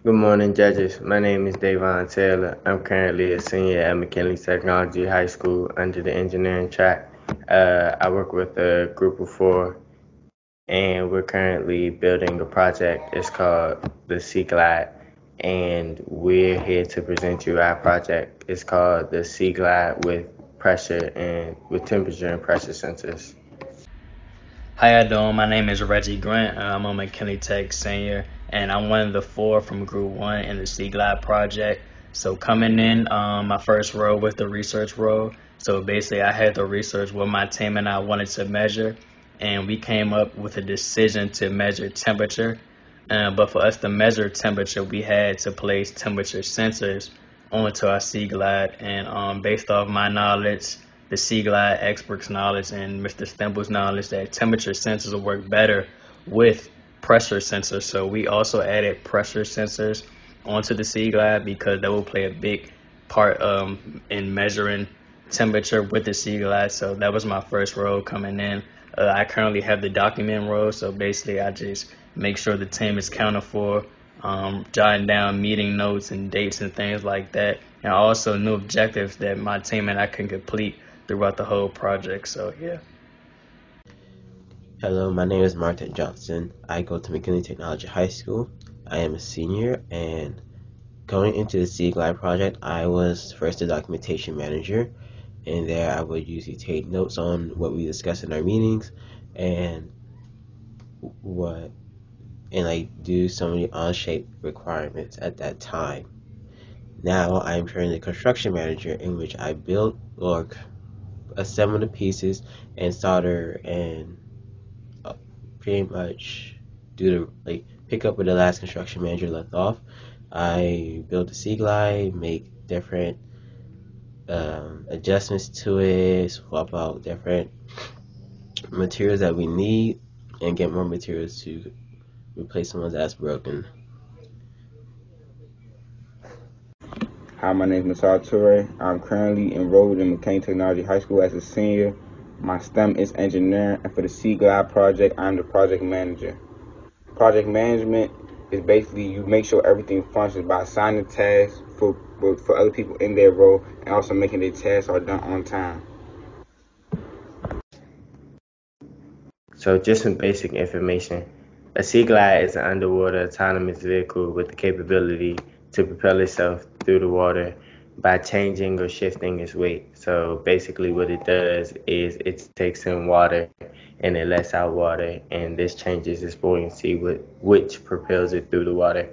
Good morning, judges. My name is Davon Taylor. I'm currently a senior at McKinley Technology High School under the engineering track. I work with a group of four, and we're currently building a project. It's called the Seaglide, and we're here to present you our project. It's called the Seaglide with pressure and with temperature and pressure sensors. How y'all doing? My name is Reggie Grant. I'm a McKinley Tech senior, and I'm one of the four from Group 1 in the Seaglide project. So coming in, my first role was the research role. So basically, I had to research what my team and I wanted to measure, and we came up with a decision to measure temperature. But for us to measure temperature, we had to place temperature sensors onto our Seaglide, and based off my knowledge, the Seaglide experts' knowledge, and Mr. Stemple's knowledge, that temperature sensors will work better with pressure sensors. So we also added pressure sensors onto the Seaglide because that will play a big part in measuring temperature with the Seaglide. So that was my first role coming in. I currently have the document role, so basically I just make sure the team is counted for, jotting down meeting notes and dates and things like that, and also new objectives that my team and I can complete throughout the whole project. So yeah. Hello, my name is Martin Johnson. I go to McKinley Technology High School. I am a senior, and going into the Seaglide project, I was first the documentation manager, and there I would usually take notes on what we discuss in our meetings and what and like do some of the on-shape requirements at that time. Now I'm currently the construction manager, in which I build or assemble the pieces and solder and pretty much do the pick up where the last construction manager left off. I build the Seaglide, make different adjustments to it, swap out different materials that we need, and get more materials to replace the ones that's broken. Hi, my name is Masar Toure. I'm currently enrolled in McKinney Technology High School as a senior. My STEM is engineering, and for the Seaglide project, I'm the project manager. Project management is basically you make sure everything functions by assigning tasks for other people in their role, and also making their tasks are done on time. So just some basic information. A Seaglide is an underwater autonomous vehicle with the capability to propel itself through the water by changing or shifting its weight. So basically what it does is it takes in water and it lets out water, and this changes its buoyancy, which propels it through the water.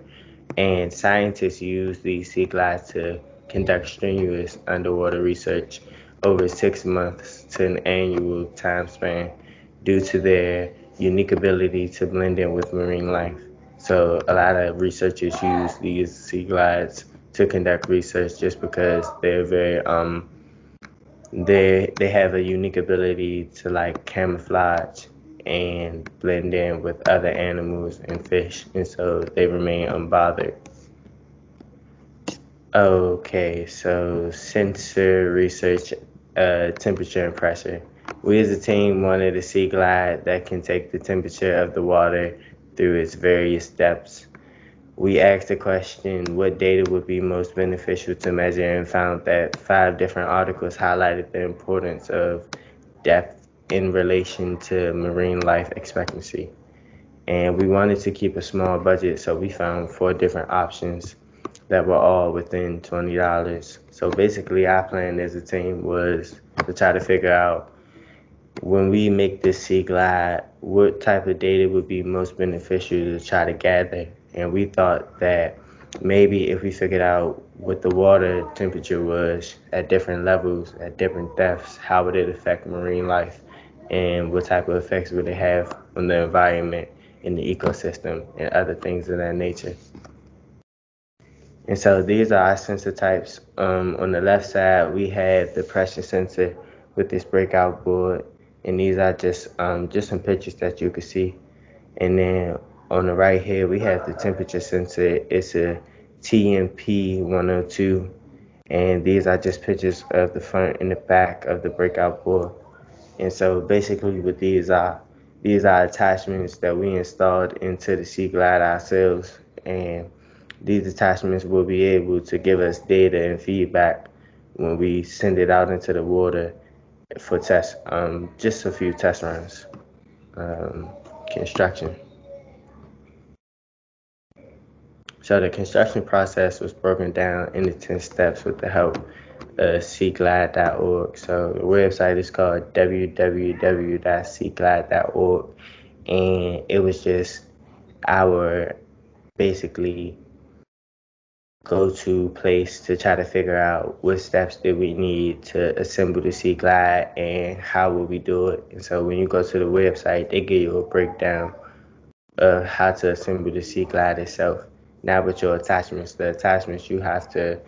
And scientists use these sea glides to conduct strenuous underwater research over 6 months to an annual time span due to their unique ability to blend in with marine life. So a lot of researchers use these sea glides to conduct research just because they're very they have a unique ability to like camouflage and blend in with other animals and fish, and so they remain unbothered. Okay, so sensor research, temperature and pressure. We as a team wanted a sea glide that can take the temperature of the water through its various depths. We asked the question, what data would be most beneficial to measure, and found that 5 different articles highlighted the importance of depth in relation to marine life expectancy. And we wanted to keep a small budget, so we found 4 different options that were all within $20. So basically, our plan as a team was to try to figure out, when we make this sea glide, what type of data would be most beneficial to try to gather. And we thought that maybe if we figured out what the water temperature was at different levels, at different depths, how would it affect marine life, and what type of effects would it have on the environment and the ecosystem and other things of that nature. And so these are our sensor types. On the left side, we have the pressure sensor with this breakout board, and these are just some pictures that you can see. And then on the right here, we have the temperature sensor. It's a TMP 102, and these are just pictures of the front and the back of the breakout board. And so basically what these are attachments that we installed into the Seaglide ourselves, and These attachments will be able to give us data and feedback when we send it out into the water for tests. Just a few test runs. Construction. So the construction process was broken down into 10 steps with the help of Seaglide.org. So the website is called www.seaglide.org, and it was just our basically go-to place to try to figure out what steps did we need to assemble the Seaglide and how would we do it. And so when you go to the website, they give you a breakdown of how to assemble the Seaglide itself. Now with your attachments, the attachments you have to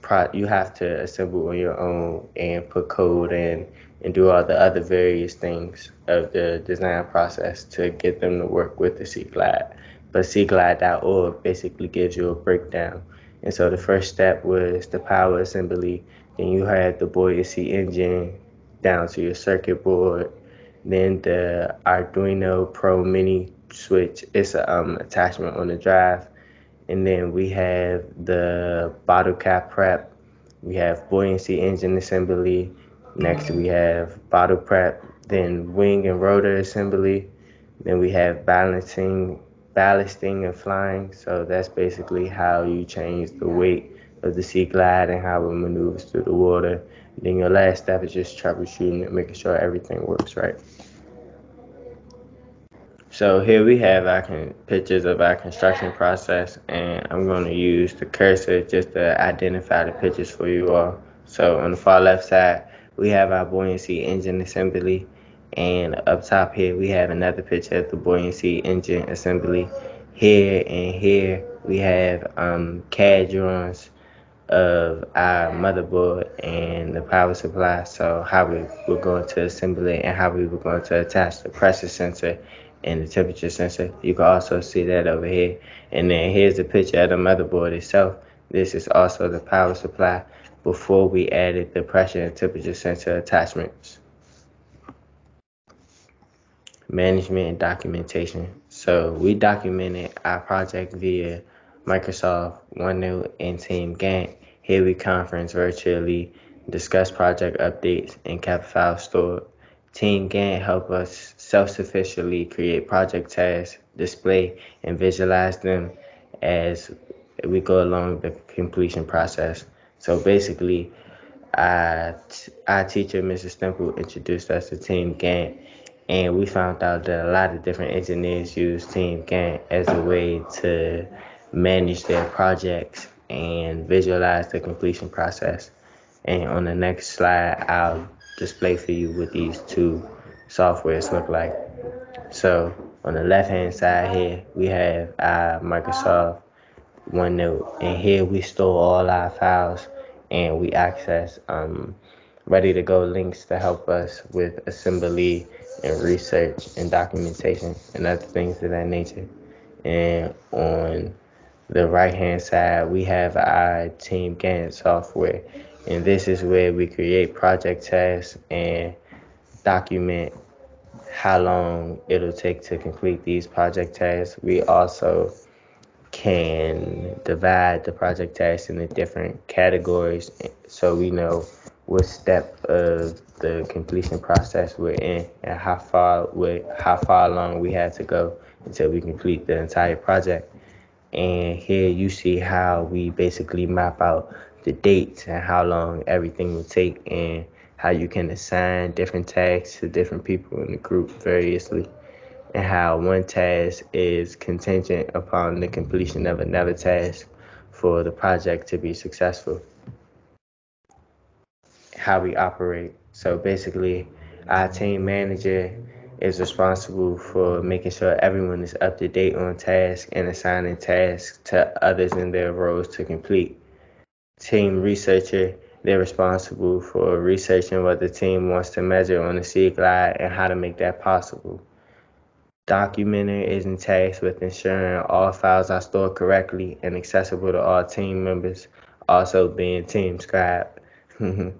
assemble on your own and put code in and do all the other various things of the design process to get them to work with the Seaglide. But Seaglide.org basically gives you a breakdown. And so the first step was the power assembly. Then you had the buoyancy engine down to your circuit board. Then the Arduino Pro Mini switch is a attachment on the drive. And then we have the bottle cap prep. We have buoyancy engine assembly. Next we have bottle prep. Then wing and rotor assembly. Then we have ballasting and flying. So that's basically how you change the weight of the Seaglide and how it maneuvers through the water. Then your last step is just troubleshooting and making sure everything works right. So here we have our pictures of our construction process, and I'm going to use the cursor just to identify the pictures for you all. So on the far left side, we have our buoyancy engine assembly, and up top here we have another picture of the buoyancy engine assembly. Here and here we have CAD drawings of our motherboard and the power supply, so how we were going to assemble it and how we were going to attach the pressure sensor and the temperature sensor. You can also see that over here. And then here's a picture of the motherboard itself. This is also the power supply before we added the pressure and temperature sensor attachments. Management and documentation. So we documented our project via Microsoft OneNote and Team Gantt. Here we conference virtually, discuss project updates, and kept files stored. Team Gantt help us self-sufficiently create project tasks, display, and visualize them as we go along the completion process. So basically, our teacher, Mrs. Stemple, introduced us to Team Gantt, and we found out that a lot of different engineers use Team Gantt as a way to manage their projects and visualize the completion process. And on the next slide, I'll display for you what these two softwares look like. So on the left hand side here, we have our Microsoft OneNote, and here we store all our files and we access ready to go links to help us with assembly and research and documentation and other things of that nature. And on the right hand side, we have our Team Gantt software, and this is where we create project tasks and document how long it'll take to complete these project tasks. We also can divide the project tasks into different categories so we know what step of the completion process we're in and how far along we have to go until we complete the entire project. And here you see how we basically map out the dates and how long everything will take and how you can assign different tasks to different people in the group variously, and how one task is contingent upon the completion of another task for the project to be successful. How we operate. So basically, our team manager is responsible for making sure everyone is up to date on tasks and assigning tasks to others in their roles to complete. Team researcher, they're responsible for researching what the team wants to measure on the Seaglide and how to make that possible. Documenter is tasked with ensuring all files are stored correctly and accessible to all team members, also being team scribe. And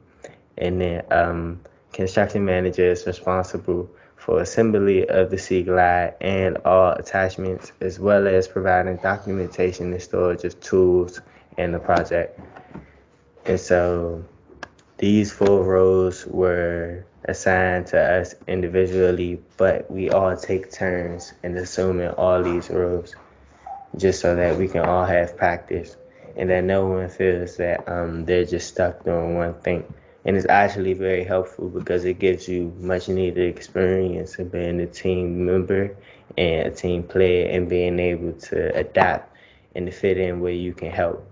then construction manager is responsible for assembly of the Seaglide and all attachments, as well as providing documentation and storage of tools in the project. And so these 4 roles were assigned to us individually, but we all take turns in assuming all these roles just so that we can all have practice and that no one feels that they're just stuck doing one thing. And it's actually very helpful because it gives you much needed experience of being a team member and a team player and being able to adapt and to fit in where you can help.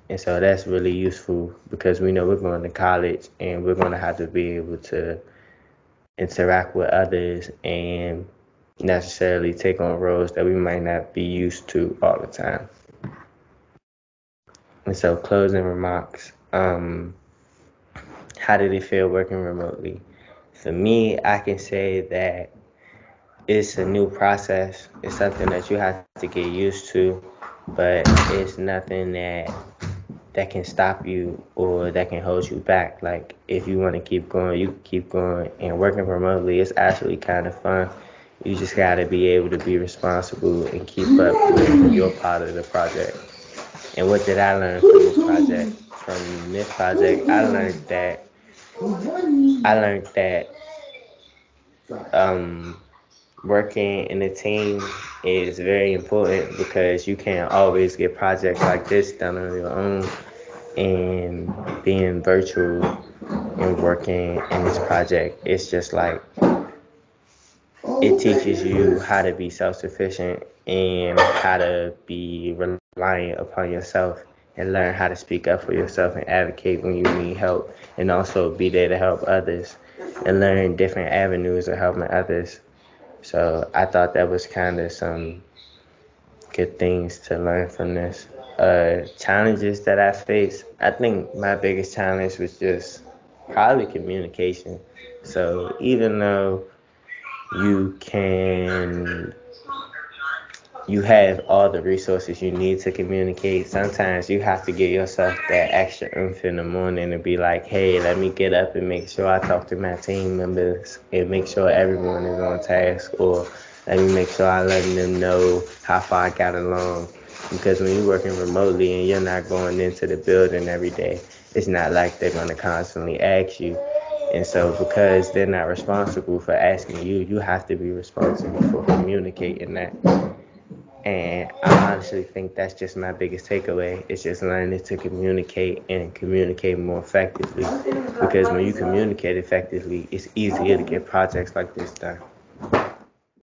And so that's really useful because we know we're going to college and we're going to have to be able to interact with others and necessarily take on roles that we might not be used to all the time. And so closing remarks, how did it feel working remotely? For me, I can say that it's a new process. It's something that you have to get used to, but it's nothing that can stop you or that can hold you back. Like, if you want to keep going, you can keep going. And working remotely is actually kind of fun. You just got to be able to be responsible and keep up with your part of the project. And what did I learn from this project? From this project, I learned that working in a team is very important because you can't always get projects like this done on your own. And being virtual and working in this project, it's just like it teaches you how to be self-sufficient and how to be reliant upon yourself and learn how to speak up for yourself and advocate when you need help, and also be there to help others and learn different avenues of helping others. So I thought that was kind of some good things to learn from this. Challenges that I faced, I think my biggest challenge was just probably communication. So even though you have all the resources you need to communicate, sometimes you have to give yourself that extra oomph in the morning and be like, hey, let me get up and make sure I talk to my team members and make sure everyone is on task, or let me make sure I'm letting them know how far I got along. Because when you're working remotely and you're not going into the building every day, it's not like they're going to constantly ask you. And so because they're not responsible for asking you, you have to be responsible for communicating that. And I honestly think that's just my biggest takeaway. It's just learning to communicate and communicate more effectively. Because when you communicate effectively, it's easier to get projects like this done.